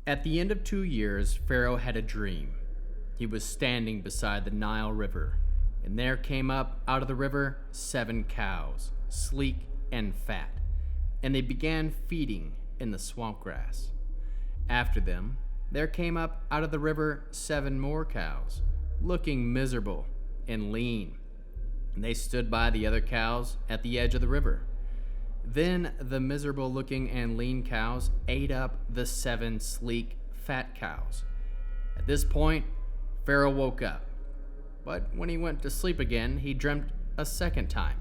At the end of 2 years, Pharaoh had a dream. He was standing beside the Nile River, and there came up out of the river 7 cows, sleek and fat, and they began feeding in the swamp grass. After them, there came up out of the river 7 more cows, looking miserable and lean, and they stood by the other cows at the edge of the river. Then the miserable-looking and lean cows ate up the 7 sleek, fat cows. At this point, Pharaoh woke up. But when he went to sleep again, he dreamt a second time.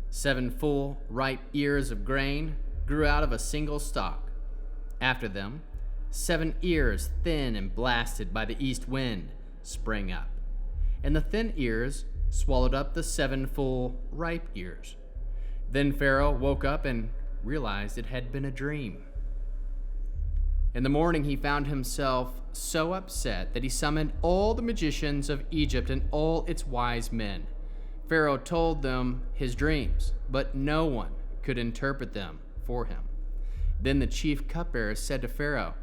7 full, ripe ears of grain grew out of a single stalk. After them, 7 ears, thin and blasted by the east wind, sprang up. And the thin ears swallowed up the 7 full, ripe ears. Then Pharaoh woke up and realized it had been a dream. In the morning, he found himself so upset that he summoned all the magicians of Egypt and all its wise men. Pharaoh told them his dreams, but no one could interpret them for him. Then the chief cupbearer said to Pharaoh,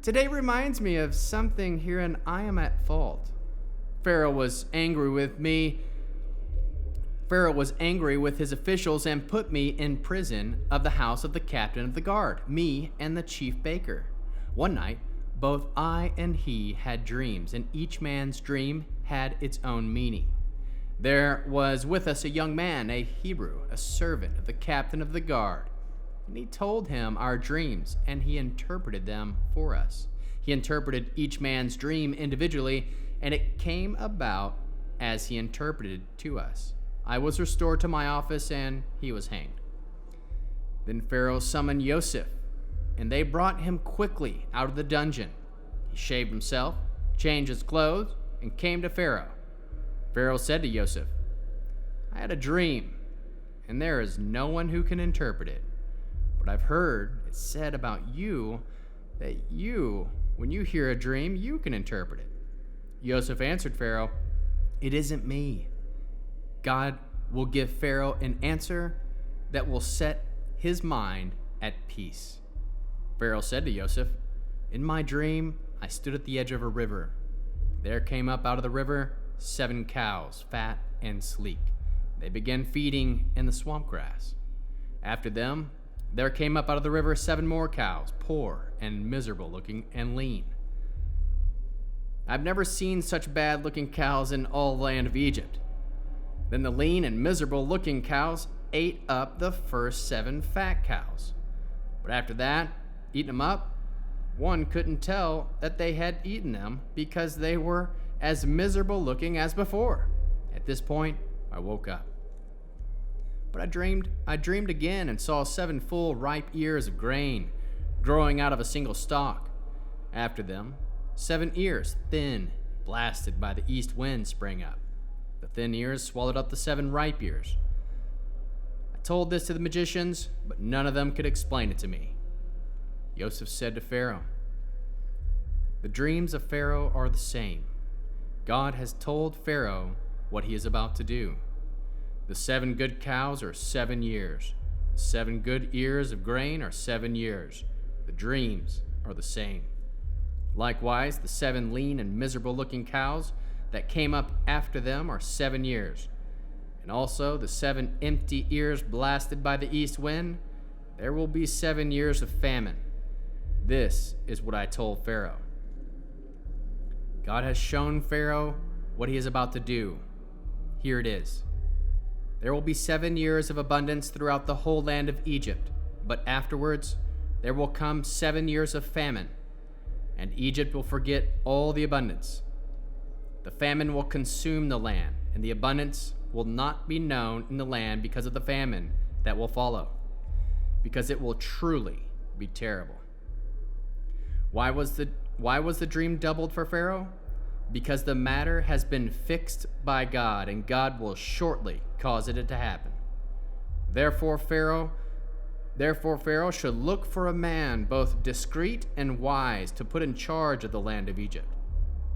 "Today reminds me of something herein I am at fault." Pharaoh was angry with his officials and put me in prison of the house of the captain of the guard, me and the chief baker. One night, both I and he had dreams, and each man's dream had its own meaning. There was with us a young man, a Hebrew, a servant of the captain of the guard, and he told him our dreams, and he interpreted them for us. He interpreted each man's dream individually, and it came about as he interpreted to us. I was restored to my office, and he was hanged. Then Pharaoh summoned Joseph, and they brought him quickly out of the dungeon. He shaved himself, changed his clothes, and came to Pharaoh. Pharaoh said to Joseph, "I had a dream, and there is no one who can interpret it. But I've heard it said about you that when you hear a dream, you can interpret it." Joseph answered Pharaoh, "It isn't me. God will give Pharaoh an answer that will set his mind at peace." Pharaoh said to Joseph, "In my dream, I stood at the edge of a river. There came up out of the river 7 cows, fat and sleek. They began feeding in the swamp grass. After them, there came up out of the river 7 more cows, poor and miserable looking and lean. I've never seen such bad-looking cows in all the land of Egypt. Then the lean and miserable-looking cows ate up the first 7 fat cows. But after that, eating them up, one couldn't tell that they had eaten them because they were as miserable-looking as before. At this point, I woke up. But I dreamed again and saw 7 full, ripe ears of grain growing out of a single stalk. After them, 7 ears, thin, blasted by the east wind, sprang up. The thin ears swallowed up the 7 ripe ears. I told this to the magicians, but none of them could explain it to me." Joseph said to Pharaoh, "The dreams of Pharaoh are the same. God has told Pharaoh what he is about to do. The 7 good cows are 7 years. The 7 good ears of grain are 7 years. The dreams are the same. Likewise, the 7 lean and miserable-looking cows that came up after them are 7 years. And also the 7 empty ears blasted by the east wind, there will be 7 years of famine. This is what I told Pharaoh." God has shown Pharaoh what he is about to do. Here it is. There will be 7 years of abundance throughout the whole land of Egypt, but afterwards there will come 7 years of famine, and Egypt will forget all the abundance. The famine will consume the land, and the abundance will not be known in the land because of the famine that will follow, because it will truly be terrible. Why was the dream doubled for Pharaoh? Because the matter has been fixed by God, and God will shortly cause it to happen. Therefore Pharaoh should look for a man both discreet and wise to put in charge of the land of Egypt.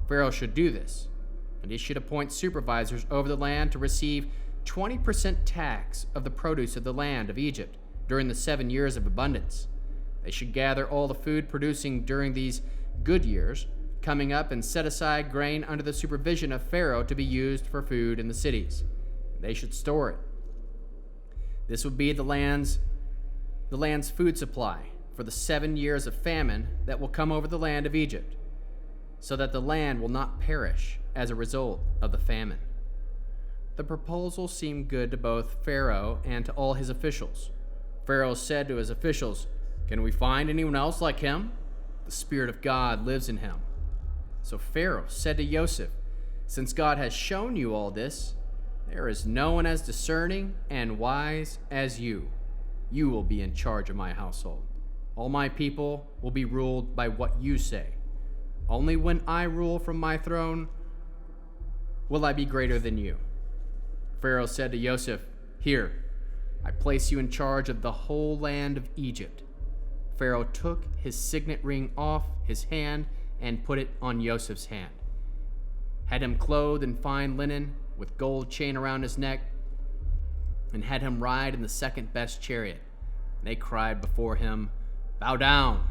Pharaoh should do this, and he should appoint supervisors over the land to receive 20% tax of the produce of the land of Egypt during the 7 years of abundance. They should gather all the food producing during these good years, coming up and set aside grain under the supervision of Pharaoh to be used for food in the cities. They should store it. This would be the land's food supply for the 7 years of famine that will come over the land of Egypt, so that the land will not perish as a result of the famine. The proposal seemed good to both Pharaoh and to all his officials. Pharaoh said to his officials, "Can we find anyone else like him? The Spirit of God lives in him." So Pharaoh said to Joseph, "Since God has shown you all this, there is no one as discerning and wise as you. You will be in charge of my household. All my people will be ruled by what you say. Only when I rule from my throne will I be greater than you." Pharaoh said to Joseph, "Here, I place you in charge of the whole land of Egypt." Pharaoh took his signet ring off his hand and put it on Joseph's hand, had him clothed in fine linen with gold chain around his neck, and had him ride in the second best chariot. They cried before him, "Bow down."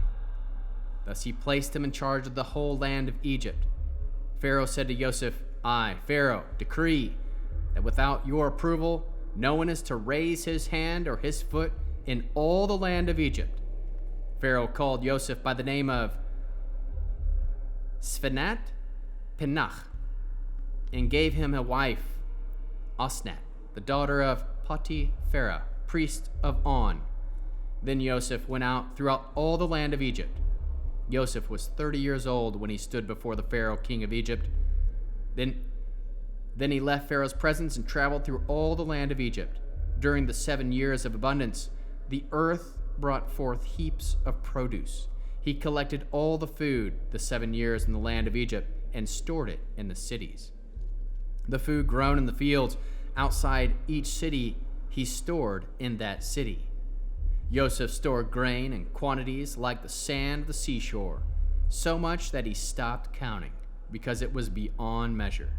Thus he placed him in charge of the whole land of Egypt. Pharaoh said to Joseph, "I, Pharaoh, decree that without your approval, no one is to raise his hand or his foot in all the land of Egypt." Pharaoh called Joseph by the name of Sfenat Penach, and gave him a wife, Osnat, the daughter of Potipharah, priest of On. Then Joseph went out throughout all the land of Egypt. Joseph was 30 years old when he stood before the Pharaoh, king of Egypt. Then he left Pharaoh's presence and traveled through all the land of Egypt. During the 7 years of abundance, the earth brought forth heaps of produce. He collected all the food the 7 years in the land of Egypt and stored it in the cities. The food grown in the fields outside each city he stored in that city. Joseph stored grain in quantities like the sand of the seashore, so much that he stopped counting, because it was beyond measure.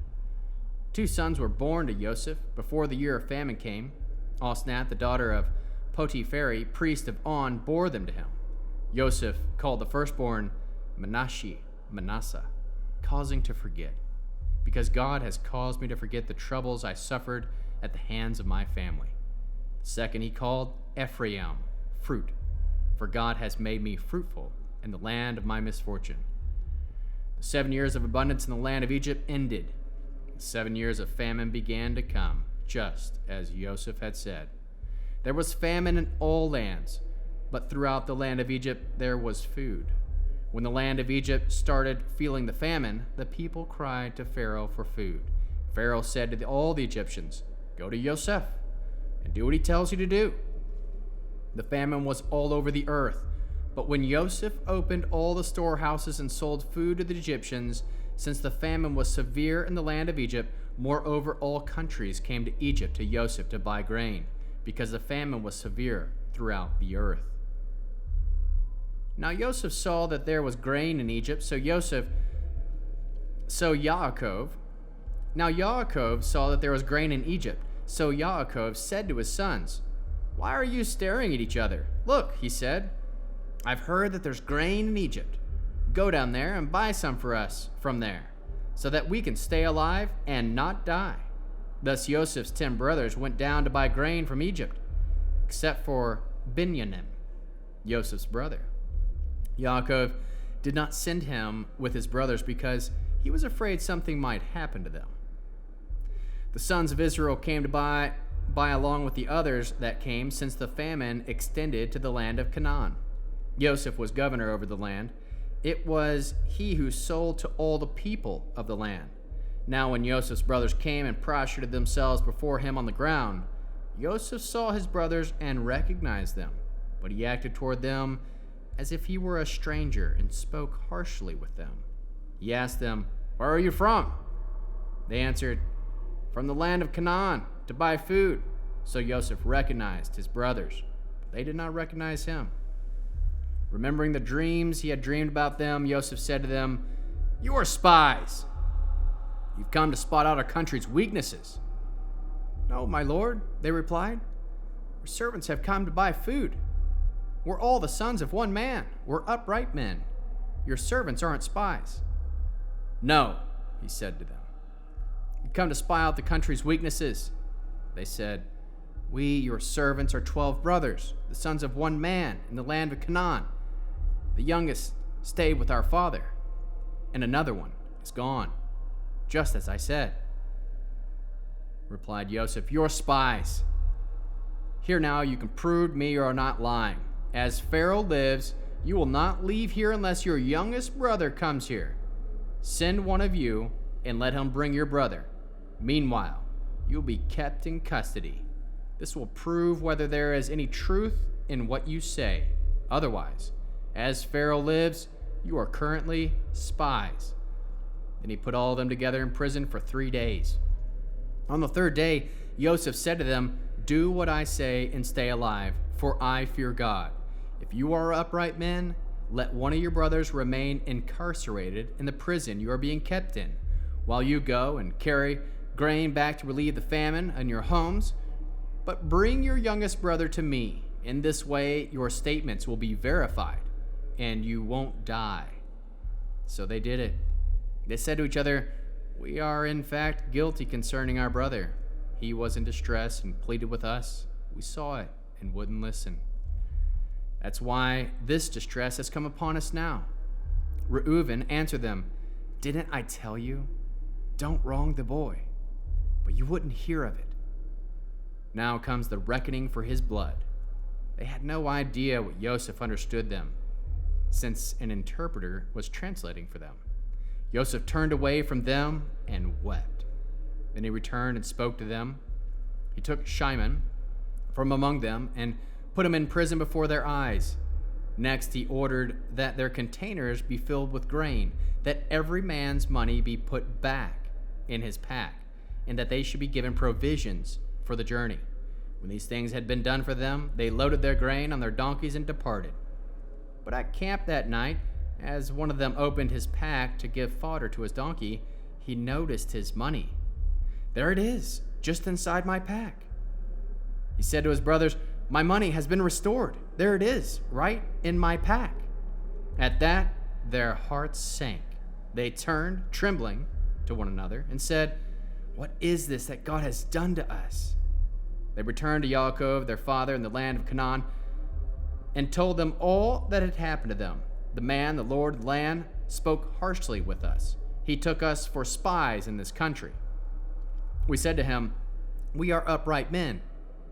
2 sons were born to Joseph before the year of famine came. Osnat, the daughter of Potipharah, priest of On, bore them to him. Joseph called the firstborn Manasseh, causing to forget, because God has caused me to forget the troubles I suffered at the hands of my family. The second he called Ephraim, fruit, for God has made me fruitful in the land of my misfortune. The 7 years of abundance in the land of Egypt ended. The 7 years of famine began to come, just as Joseph had said. There was famine in all lands, but throughout the land of Egypt there was food. When the land of Egypt started feeling the famine, the people cried to Pharaoh for food. Pharaoh said to all the Egyptians, "Go to Joseph and do what he tells you to do." The famine was all over the earth, but when Joseph opened all the storehouses and sold food to the Egyptians, since the famine was severe in the land of Egypt, moreover all countries came to Egypt to Joseph to buy grain, because the famine was severe throughout the earth. Now Joseph saw that there was grain in Egypt, Yaakov saw that there was grain in Egypt, so Yaakov said to his sons, "Why are you staring at each other? Look," he said, "I've heard that there's grain in Egypt. Go down there and buy some for us from there, so that we can stay alive and not die." Thus Joseph's 10 brothers went down to buy grain from Egypt, except for Binyamin, Joseph's brother. Yaakov did not send him with his brothers because he was afraid something might happen to them. The sons of Israel came to buy along with the others that came, since the famine extended to the land of Canaan. Joseph was governor over the land. It was he who sold to all the people of the land. Now when Joseph's brothers came and prostrated themselves before him on the ground, Joseph saw his brothers and recognized them, but he acted toward them as if he were a stranger and spoke harshly with them. He asked them, "Where are you from?" They answered, "From the land of Canaan, to buy food." So Joseph recognized his brothers, but they did not recognize him. Remembering the dreams he had dreamed about them, Joseph said to them, "You are spies. You've come to spot out our country's weaknesses." "No, my lord," they replied. "Our servants have come to buy food." We're all the sons of one man. We're upright men. Your servants aren't spies." "No," he said to them. "You come to spy out the country's weaknesses." They said, "We, your servants, are 12 brothers, the sons of one man in the land of Canaan. The youngest stayed with our father, and another one is gone, just as I said." Replied Joseph, "You're spies. Here now you can prove me you are not lying. As Pharaoh lives, you will not leave here unless your youngest brother comes here. Send one of you and let him bring your brother. Meanwhile, you will be kept in custody. This will prove whether there is any truth in what you say. Otherwise, as Pharaoh lives, you are currently spies." Then he put all of them together in prison for 3 days. On the 3rd day, Joseph said to them, "Do what I say and stay alive, for I fear God. If you are upright men, let one of your brothers remain incarcerated in the prison you are being kept in, while you go and carry grain back to relieve the famine in your homes. But bring your youngest brother to me. In this way, your statements will be verified, and you won't die." So they did it. They said to each other, "We are in fact guilty concerning our brother. He was in distress and pleaded with us. We saw it and wouldn't listen. That's why this distress has come upon us now." Reuben answered them, "Didn't I tell you? Don't wrong the boy." But you wouldn't hear of it. Now comes the reckoning for his blood. They had no idea what Joseph understood them, since an interpreter was translating for them. Joseph turned away from them and wept. Then he returned and spoke to them. He took Shimon from among them and put him in prison before their eyes. Next he ordered that their containers be filled with grain, that every man's money be put back in his pack, and that they should be given provisions for the journey. When these things had been done for them, they loaded their grain on their donkeys and departed. But at camp that night, as one of them opened his pack to give fodder to his donkey, he noticed his money. "There it is, just inside my pack." He said to his brothers, "My money has been restored. There it is, right in my pack." At that, their hearts sank. They turned, trembling, to one another and said, "What is this that God has done to us?" They returned to Yaakov, their father, in the land of Canaan, and told them all that had happened to them. "The man, the lord of the land, spoke harshly with us. He took us for spies in this country. We said to him, 'We are upright men.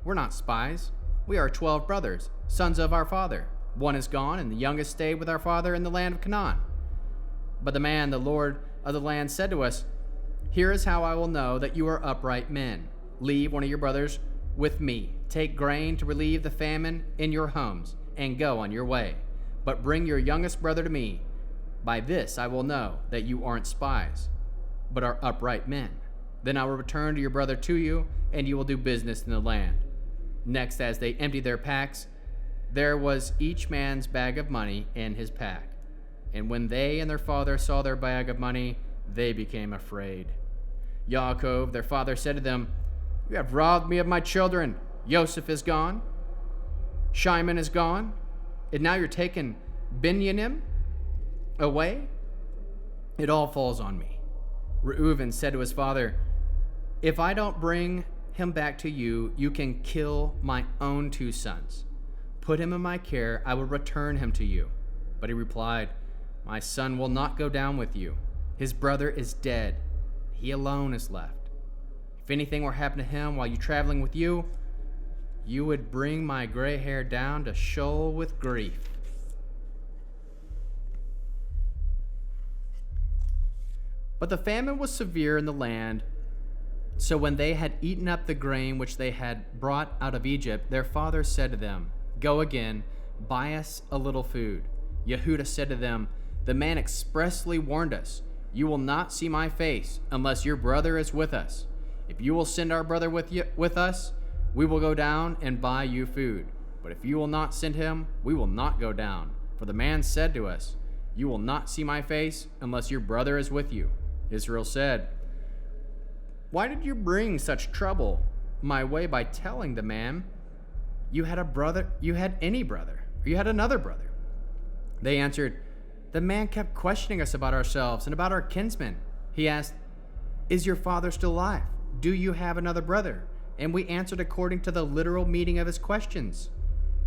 We're not spies. We are 12 brothers, sons of our father. One is gone, and the youngest stayed with our father in the land of Canaan.' But the man, the lord of the land, said to us, 'Here is how I will know that you are upright men. Leave one of your brothers with me. Take grain to relieve the famine in your homes, and go on your way. But bring your youngest brother to me. By this I will know that you aren't spies, but are upright men. Then I will return to your brother to you, and you will do business in the land.' Next, as they emptied their packs, there was each man's bag of money in his pack. And when they and their father saw their bag of money, they became afraid. Yaakov, their father, said to them, 'You have robbed me of my children. Joseph is gone. Shimon is gone. And now you're taking Binyamin away? It all falls on me.' Reuben said to his father, 'If I don't bring him back to you, you can kill my own 2 sons. Put him in my care, I will return him to you.' But he replied, 'My son will not go down with you. His brother is dead. He alone is left. If anything were to happen to him while you're traveling with you, you would bring my gray hair down to Sheol with grief.' But the famine was severe in the land, so when they had eaten up the grain which they had brought out of Egypt, their father said to them, 'Go again, buy us a little food.' Yehudah said to them, 'The man expressly warned us, you will not see my face unless your brother is with us. If you will send our brother with us, we will go down and buy you food. But if you will not send him, we will not go down. For the man said to us, you will not see my face unless your brother is with you.' Israel said, 'Why did you bring such trouble my way by telling the man you had any brother? or you had another brother?" They answered, "The man kept questioning us about ourselves and about our kinsmen. He asked, 'Is your father still alive? Do you have another brother?' And we answered according to the literal meaning of his questions.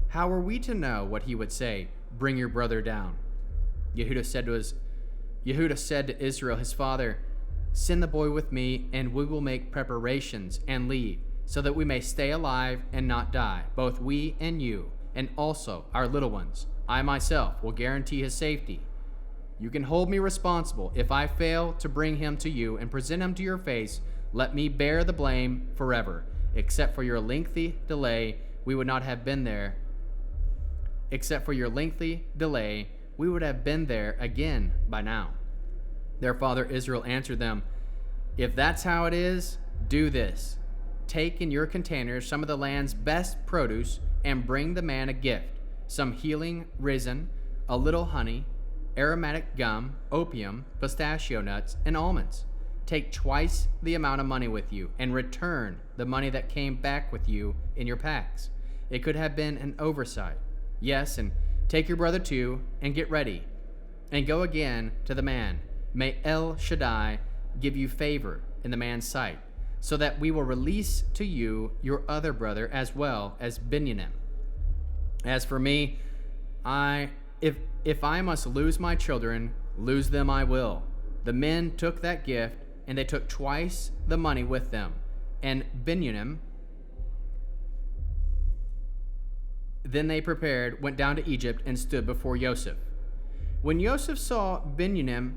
How were we to know what he would say? 'Bring your brother down.'" Yehuda said to Israel, his father, "Send the boy with me, and we will make preparations and leave, so that we may stay alive and not die, both we and you, and also our little ones. I myself will guarantee his safety. You can hold me responsible. If I fail to bring him to you and present him to your face, let me bear the blame forever. Except for your lengthy delay, we would have been there again by now." Their father Israel answered them, "If that's how it is, do this. Take in your containers some of the land's best produce and bring the man a gift, some healing resin, a little honey, aromatic gum, opium, pistachio nuts, and almonds. Take twice the amount of money with you and return the money that came back with you in your packs. It could have been an oversight. Yes, and take your brother too, and get ready, and go again to the man. May El Shaddai give you favor in the man's sight, so that we will release to you your other brother as well as Binyamin. As for me, if I must lose my children, lose them I will." The men took that gift, and they took twice the money with them. And Binyamin, then they prepared, went down to Egypt, and stood before Joseph. When Joseph saw Binyamin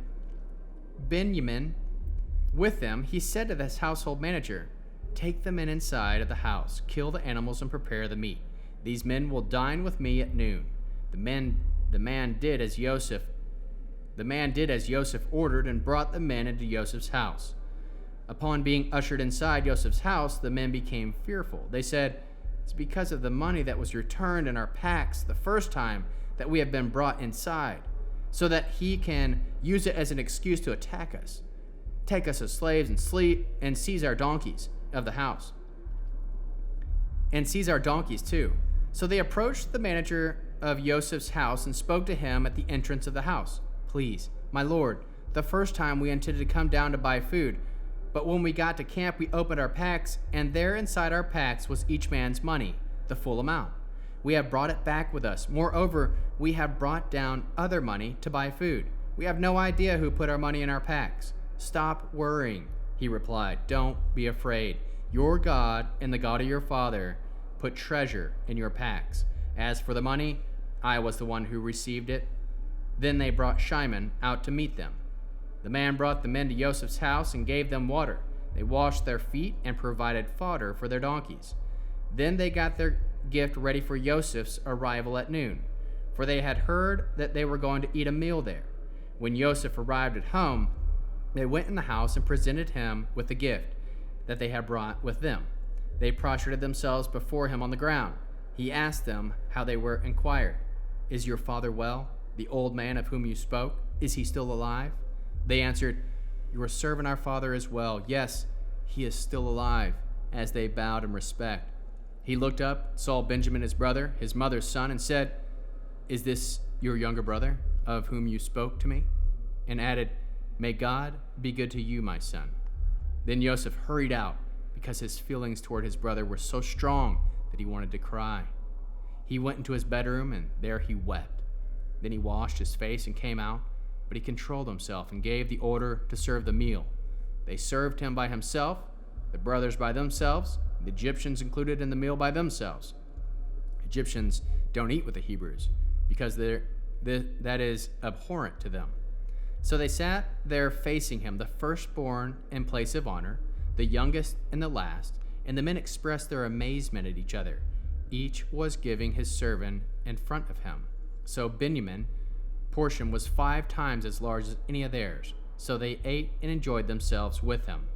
with them, he said to his household manager, "Take the men inside of the house, kill the animals, and prepare the meat. These men will dine with me at noon." The man did as Joseph ordered, and brought the men into Joseph's house. Upon being ushered inside Joseph's house, the men became fearful. They said, "It's because of the money that was returned in our packs the first time that we have been brought inside, so that he can use it as an excuse to attack us, take us as slaves, and seize our donkeys of the house, and seize our donkeys too." So they approached the manager of Joseph's house and spoke to him at the entrance of the house. "Please, my lord, the first time we intended to come down to buy food, but when we got to camp, we opened our packs, and there inside our packs was each man's money, the full amount. We have brought it back with us. Moreover, we have brought down other money to buy food. We have no idea who put our money in our packs." "Stop worrying," he replied. "Don't be afraid. Your God and the God of your father put treasure in your packs. As for the money, I was the one who received it." Then they brought Shimon out to meet them. The man brought the men to Joseph's house and gave them water. They washed their feet and provided fodder for their donkeys. Then they got their gift ready for Joseph's arrival at noon, for they had heard that they were going to eat a meal there. When Joseph arrived at home, they went in the house and presented him with the gift that they had brought with them. They prostrated themselves before him on the ground. He asked them how they were, inquired, "Is your father well? The old man of whom you spoke, is he still alive?" They answered, "Your servant our father is well. Yes, he is still alive," as they bowed in respect. He looked up, saw Benjamin his brother, his mother's son, and said, "Is this your younger brother, of whom you spoke to me?" And added, "May God be good to you, my son." Then Joseph hurried out, because his feelings toward his brother were so strong that he wanted to cry. He went into his bedroom, and there he wept. Then he washed his face and came out, but he controlled himself and gave the order to serve the meal. They served him by himself, the brothers by themselves, the Egyptians included in the meal by themselves. Egyptians don't eat with the Hebrews, because that is abhorrent to them. So they sat there facing him, the firstborn in place of honor, the youngest and the last, and the men expressed their amazement at each other. Each was giving his servant in front of him. So Benjamin's portion was 5 times as large as any of theirs. So they ate and enjoyed themselves with him.